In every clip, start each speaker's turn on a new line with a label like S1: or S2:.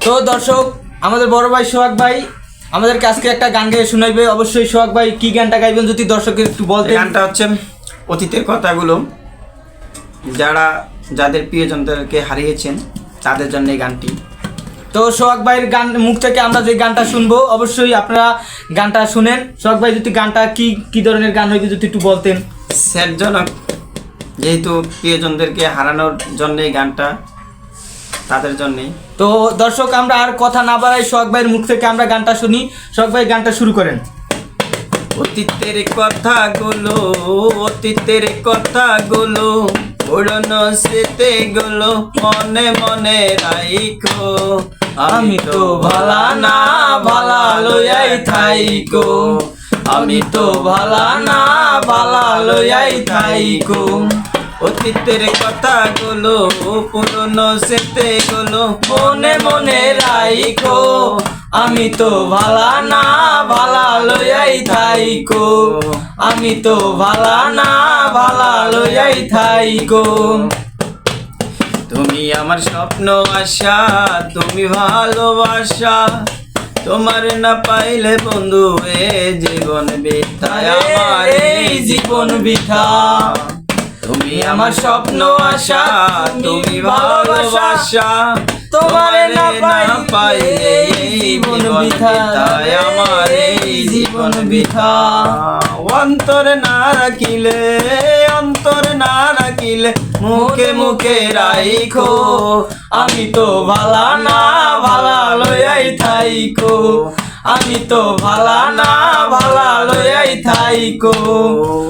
S1: তো দর্শক, আমাদের বড় ভাই সোহাগ ভাই আমাদেরকে আজকে একটা গান গেয়ে শোনাইবে। অবশ্যই সোহাগ ভাই কি গানটা গাইবেন যদি দর্শকের একটু বলতেন।
S2: গানটা হচ্ছে অতীতের কথাগুলো, যাদের প্রিয়জনদেরকে হারিয়েছেন তাদের জন্য এই গানটি।
S1: তো সোহাগ ভাইয়ের গান মুখ থেকে আমরা যে গানটা শুনবো, অবশ্যই আপনারা গানটা শুনেন। সোহাগ ভাই যদি গানটা কি ধরনের গান হইবে যদি একটু বলতেন।
S2: স্যাডজনক, যেহেতু প্রিয়জনদেরকে হারানোর জন্য এই গানটা, তাদের জন্যই।
S1: তো দর্শক, আমরা আর কথা না বাড়াই, সোহাগ ভাইয়ের মুখ থেকে আমরা গানটা শুনি। সোহাগ ভাই গানটা শুরু করেন।
S2: অতীতের কথাগুলো, অতীতের কথাগুলো, পুরনো স্মৃতিগুলো মনে মনে রাইখো।
S1: আমি তো ভালা না ভালা লইয়াই থাইকো, আমি তো ভালা না ভালা লইয়াই থাইকো।
S2: অতীতের কথাগুলো, পুরনো স্মৃতিগুলো
S1: মনে মনে রাইখো, আমি তো ভালা না ভালা লইয়াই থাইকো, আমি তো ভালা না ভালা লইয়াই থাইকো।
S2: তুমি আমার স্বপ্ন আশা, তুমি ভালোবাসা, তোমার না পাইলে বন্ধু এ জীবন বৃথা, আমার
S1: এই জীবন বৃথা।
S2: তুমি আমার স্বপ্ন আশা, তুমি ভালোবাসা,
S1: তোমার না
S2: পাইলে জীবন বৃথা, আমার এই জীবন বৃথা। অন্তর না রাখিলে, অন্তর না রাখিলে মুখে মুখে রাইখো।
S1: আমি তো ভালা না ভালা লইয়াই থাইকো, আমি তো ভালা না ভালা লইয়াই থাইকো।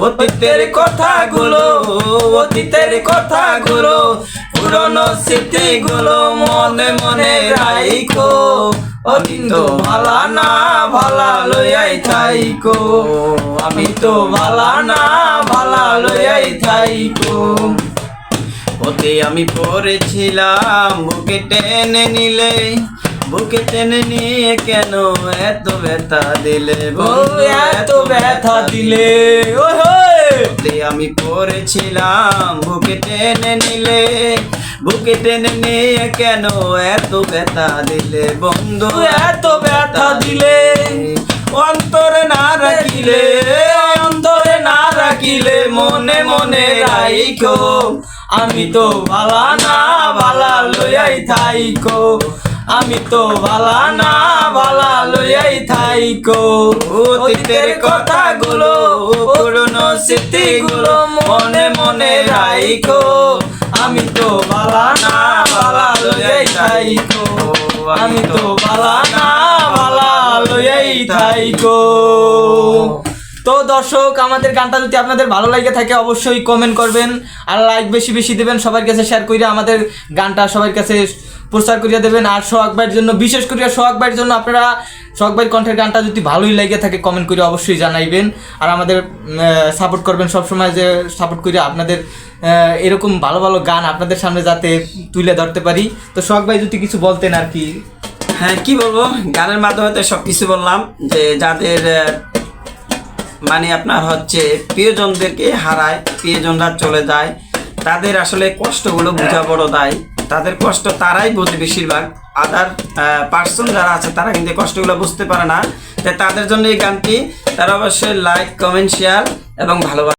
S2: অতীতের কথাগুলো, অতীতের কথাগুলো, পুরনো স্মৃতিগুলো মনে মনে রাইখো।
S1: আমি তো ভালা না ভালা লইয়াই থাইকো, আমি তো ভালা না ভালা লইয়াই থাইকো।
S2: ওতে আমি পড়েছিলাম, বুকে টেনে নিলে, বুকে টেনে নিয়ে কেন এত ব্যথা দিলে বন্ধু,
S1: এত ব্যথা দিলে।
S2: ওতে আমি পড়েছিলাম, বুকে টেনে নিলে, বুকে টেনে নিয়ে কেন এত ব্যথা দিলে বন্ধু,
S1: এত ব্যথা দিলে।
S2: অন্তরে না রাখিলে, অন্তরে না রাখিলে মনে মনে রাইখো।
S1: আমি তো ভালা না ভালা লইয়াই থাইকো, আমি তো ভালা না ভালা লইয়াই থাইকো।
S2: অতীতের কথাগুলো, পুরনো স্মৃতিগুলো মনে মনে রাইখো।
S1: আমি তো ভালা না ভালা লইয়াই থাইকো, আমি তো ভালা না ভালা লইয়াই থাইকো। তো দর্শক, আমাদের গানটা যদি আপনাদের ভালো লাগে থাকে অবশ্যই কমেন্ট করবেন আর লাইক বেশি বেশি দেবেন, সবার কাছে শেয়ার করে আমাদের গানটা সবার কাছে প্রচার করিয়া দেবেন। আর সোহাগ ভাইয়ের জন্য, বিশেষ করে সোহাগ ভাইয়ের জন্য আপনারা সোহাগ ভাইয়ের কণ্ঠের গানটা যদি ভালোই লাগে থাকে কমেন্ট করে অবশ্যই জানাইবেন। আর আমাদের সাপোর্ট করবেন সবসময়, যে সাপোর্ট করে আপনাদের এরকম ভালো ভালো গান আপনাদের সামনে যাতে তুলে ধরতে পারি। তো সোহাগ ভাই যদি কিছু বলতেন আর কি।
S2: হ্যাঁ, কি বলবো, গানের মাধ্যমে তো সব কিছু বললাম। যে যাদের মানে আপনার হচ্ছে প্রিয়জনদেরকে হারায়, প্রিয়জনরা চলে যায়, তাদের আসলে কষ্টগুলো বোঝা বড় দায়। তাদের কষ্ট তারাই বোঝে বেশিরভাগ, আদার পার্সন যারা আছে তারা কিন্তু কষ্টগুলো বুঝতে পারে না। তাই তাদের জন্য এই গানটি, তারা অবশ্যই লাইক, কমেন্ট, শেয়ার এবং ভালোবাসা।